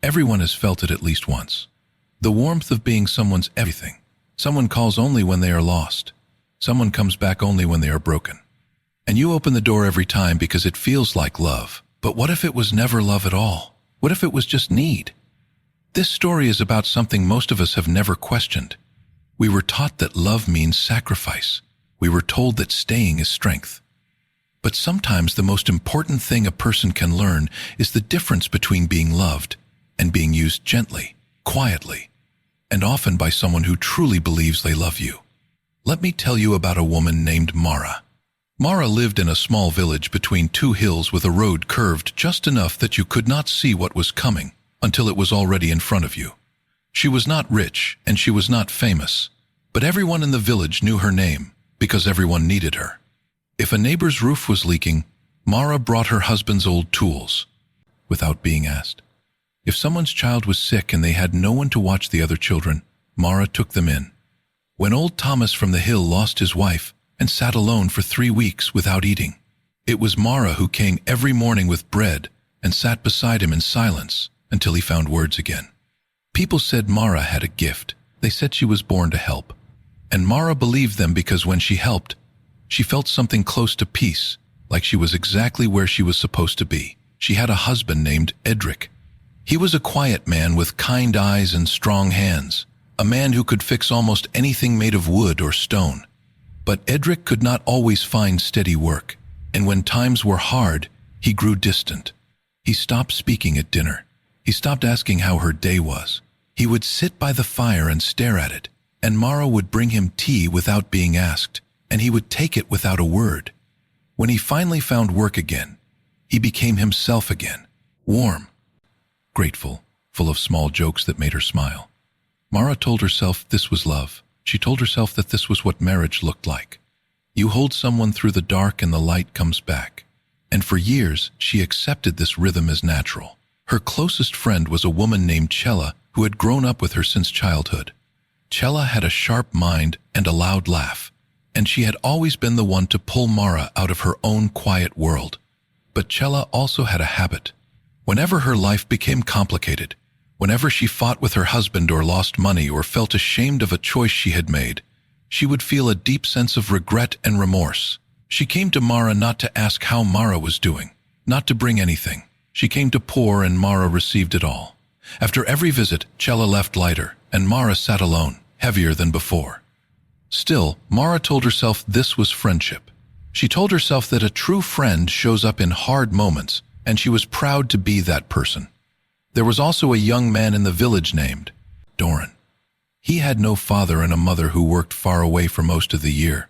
Everyone has felt it at least once. The warmth of being someone's everything. Someone calls only when they are lost. Someone comes back only when they are broken. And you open the door every time because it feels like love. But what if it was never love at all? What if it was just need? This story is about something most of us have never questioned. We were taught that love means sacrifice. We were told that staying is strength. But sometimes the most important thing a person can learn is the difference between being loved and being used gently, quietly, and often by someone who truly believes they love you. Let me tell you about a woman named Mara. Mara lived in a small village between two hills with a road curved just enough that you could not see what was coming until it was already in front of you. She was not rich and she was not famous, but everyone in the village knew her name because everyone needed her. If a neighbor's roof was leaking, Mara brought her husband's old tools without being asked. If someone's child was sick and they had no one to watch the other children, Mara took them in. When old Thomas from the hill lost his wife and sat alone for 3 weeks without eating, it was Mara who came every morning with bread and sat beside him in silence until he found words again. People said Mara had a gift. They said she was born to help. And Mara believed them because when she helped, she felt something close to peace, like she was exactly where she was supposed to be. She had a husband named Edric. He was a quiet man with kind eyes and strong hands, a man who could fix almost anything made of wood or stone. But Edric could not always find steady work, and when times were hard, he grew distant. He stopped speaking at dinner. He stopped asking how her day was. He would sit by the fire and stare at it, and Mara would bring him tea without being asked, and he would take it without a word. When he finally found work again, he became himself again, warm, grateful, full of small jokes that made her smile. Mara told herself this was love. She told herself that this was what marriage looked like. You hold someone through the dark and the light comes back. And for years, she accepted this rhythm as natural. Her closest friend was a woman named Chella who had grown up with her since childhood. Chella had a sharp mind and a loud laugh, and she had always been the one to pull Mara out of her own quiet world. But Chella also had a habit. Whenever her life became complicated, whenever she fought with her husband or lost money or felt ashamed of a choice she had made, she would feel a deep sense of regret and remorse. She came to Mara not to ask how Mara was doing, not to bring anything. She came to pour and Mara received it all. After every visit, Chella left lighter, and Mara sat alone, heavier than before. Still, Mara told herself this was friendship. She told herself that a true friend shows up in hard moments, and she was proud to be that person. There was also a young man in the village named Doran. He had no father and a mother who worked far away for most of the year.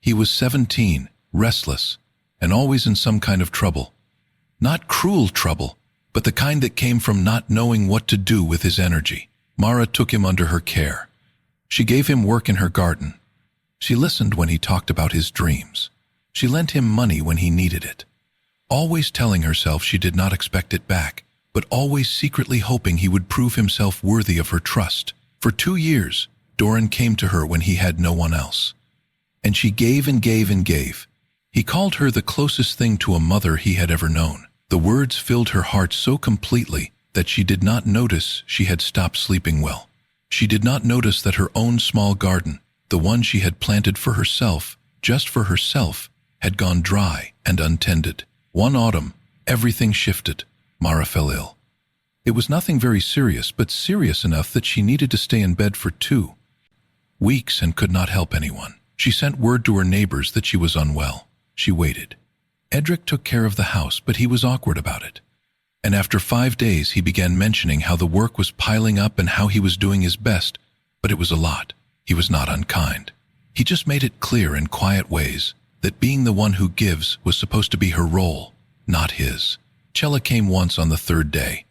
He was 17, restless, and always in some kind of trouble. Not cruel trouble, but the kind that came from not knowing what to do with his energy. Mara took him under her care. She gave him work in her garden. She listened when he talked about his dreams. She lent him money when he needed it, always telling herself she did not expect it back, but always secretly hoping he would prove himself worthy of her trust. For 2 years, Doran came to her when he had no one else. And she gave and gave and gave. He called her the closest thing to a mother he had ever known. The words filled her heart so completely that she did not notice she had stopped sleeping well. She did not notice that her own small garden, the one she had planted for herself, just for herself, had gone dry and untended. One autumn, everything shifted. Mara fell ill. It was nothing very serious, but serious enough that she needed to stay in bed for 2 weeks and could not help anyone. She sent word to her neighbors that she was unwell. She waited. Edric took care of the house, but he was awkward about it. And after 5 days, he began mentioning how the work was piling up and how he was doing his best, but it was a lot. He was not unkind. He just made it clear in quiet ways that being the one who gives was supposed to be her role, not his. Chella came once on the 3rd day.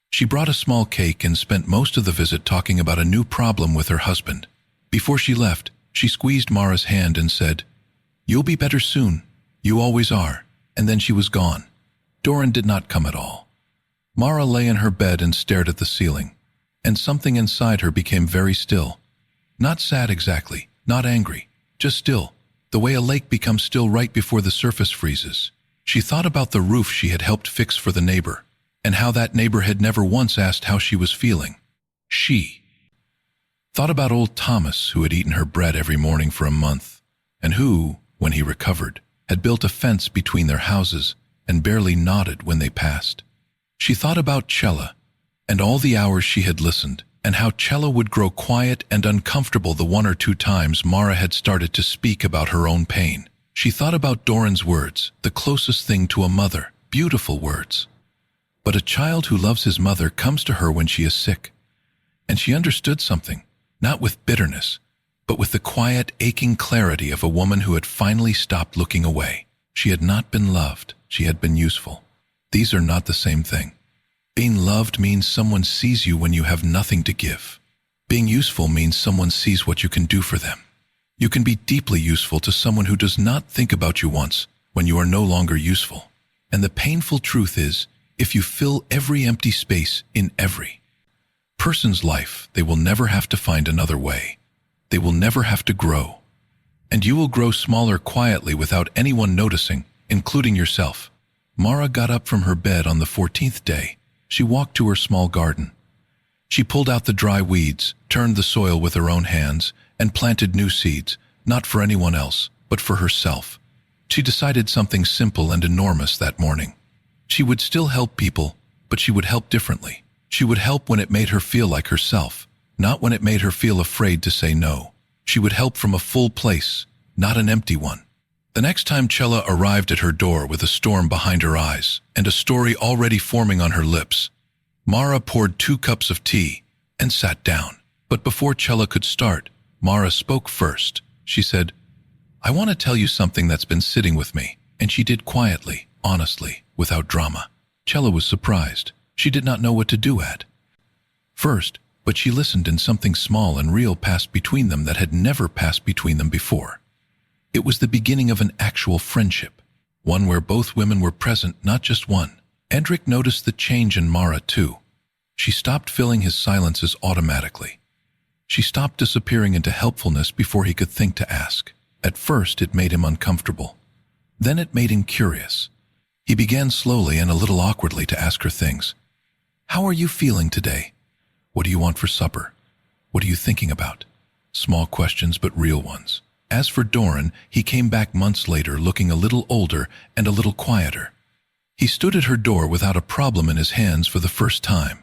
She brought a small cake and spent most of the visit talking about a new problem with her husband. Before she left, she squeezed Mara's hand and said, "You'll be better soon. You always are." And then she was gone. Doran did not come at all. Mara lay in her bed and stared at the ceiling, and something inside her became very still. Not sad exactly, not angry, just still, the way a lake becomes still right before the surface freezes. She thought about the roof she had helped fix for the neighbor. and how that neighbor had never once asked how she was feeling. She thought about old Thomas, who had eaten her bread every morning for a month, and who, when he recovered, had built a fence between their houses and barely nodded when they passed. She thought about Chella, and all the hours she had listened, and how Chella would grow quiet and uncomfortable the 1 or 2 times Mara had started to speak about her own pain. She thought about Doran's words, the closest thing to a mother, beautiful words. But a child who loves his mother comes to her when she is sick. And she understood something, not with bitterness, but with the quiet, aching clarity of a woman who had finally stopped looking away. She had not been loved, she had been useful. These are not the same thing. Being loved means someone sees you when you have nothing to give. Being useful means someone sees what you can do for them. You can be deeply useful to someone who does not think about you once when you are no longer useful. And the painful truth is, if you fill every empty space in every person's life, they will never have to find another way. They will never have to grow. And you will grow smaller quietly without anyone noticing, including yourself. Mara got up from her bed on the 14th day. She walked to her small garden. She pulled out the dry weeds, turned the soil with her own hands, and planted new seeds, not for anyone else, but for herself. She decided something simple and enormous that morning. She would still help people, but she would help differently. She would help when it made her feel like herself, not when it made her feel afraid to say no. She would help from a full place, not an empty one. The next time Chella arrived at her door with a storm behind her eyes and a story already forming on her lips, Mara poured 2 cups of tea and sat down. But before Chella could start, Mara spoke first. She said, "I want to tell you something that's been sitting with me," and she did quietly, honestly, without drama. Chella was surprised. She did not know what to do at first, but she listened, and something small and real passed between them that had never passed between them before. It was the beginning of an actual friendship, one where both women were present, not just one. Edric noticed the change in Mara too. She stopped filling his silences automatically. She stopped disappearing into helpfulness before he could think to ask. At first it made him uncomfortable. Then it made him curious. He began slowly and a little awkwardly to ask her things. "How are you feeling today? What do you want for supper? What are you thinking about?" Small questions, but real ones. As for Doran, he came back months later looking a little older and a little quieter. He stood at her door without a problem in his hands for the first time.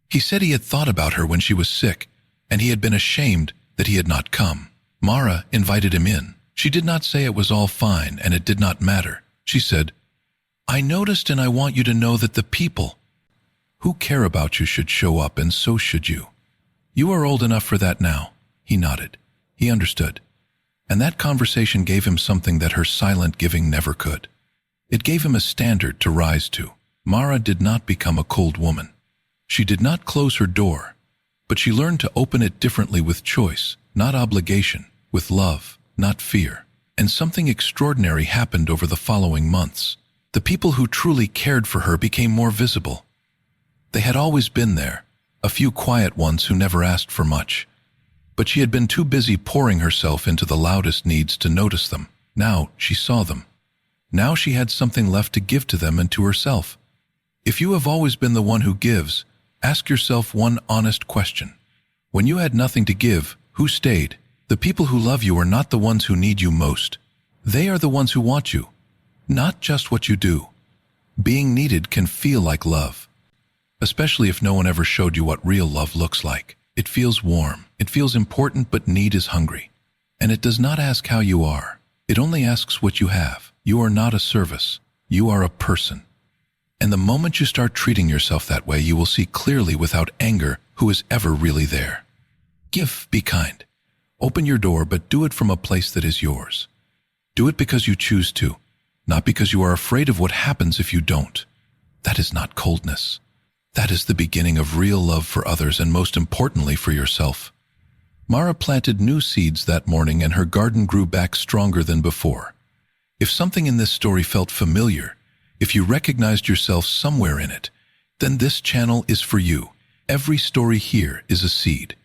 He said he had thought about her when she was sick, and he had been ashamed that he had not come. Mara invited him in. She did not say it was all fine and it did not matter. She said, "I noticed, and I want you to know that the people who care about you should show up, and so should you. You are old enough for that now." He nodded. He understood. And that conversation gave him something that her silent giving never could. It gave him a standard to rise to. Mara did not become a cold woman. She did not close her door, but she learned to open it differently, with choice, not obligation, with love, not fear. And something extraordinary happened over the following months. The people who truly cared for her became more visible. They had always been there, a few quiet ones who never asked for much. But she had been too busy pouring herself into the loudest needs to notice them. Now she saw them. Now she had something left to give to them and to herself. If you have always been the one who gives, ask yourself one honest question. When you had nothing to give, who stayed? The people who love you are not the ones who need you most. They are the ones who want you, not just what you do. Being needed can feel like love, especially if no one ever showed you what real love looks like. It feels warm, it feels important, but need is hungry. And it does not ask how you are. It only asks what you have. You are not a service. You are a person. And the moment you start treating yourself that way, you will see clearly, without anger, who is ever really there. Give, be kind. Open your door, but do it from a place that is yours. Do it because you choose to, not because you are afraid of what happens if you don't. That is not coldness. That is the beginning of real love for others, and most importantly for yourself. Mara planted new seeds that morning, and her garden grew back stronger than before. If something in this story felt familiar, if you recognized yourself somewhere in it, then this channel is for you. Every story here is a seed.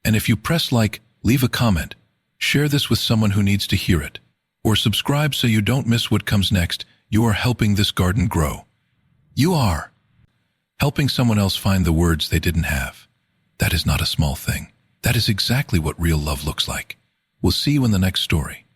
And if you press like, leave a comment, share this with someone who needs to hear it, or subscribe so you don't miss what comes next, you are helping this garden grow. You are. helping someone else find the words they didn't have. That is not a small thing. That is exactly what real love looks like. We'll see you in the next story.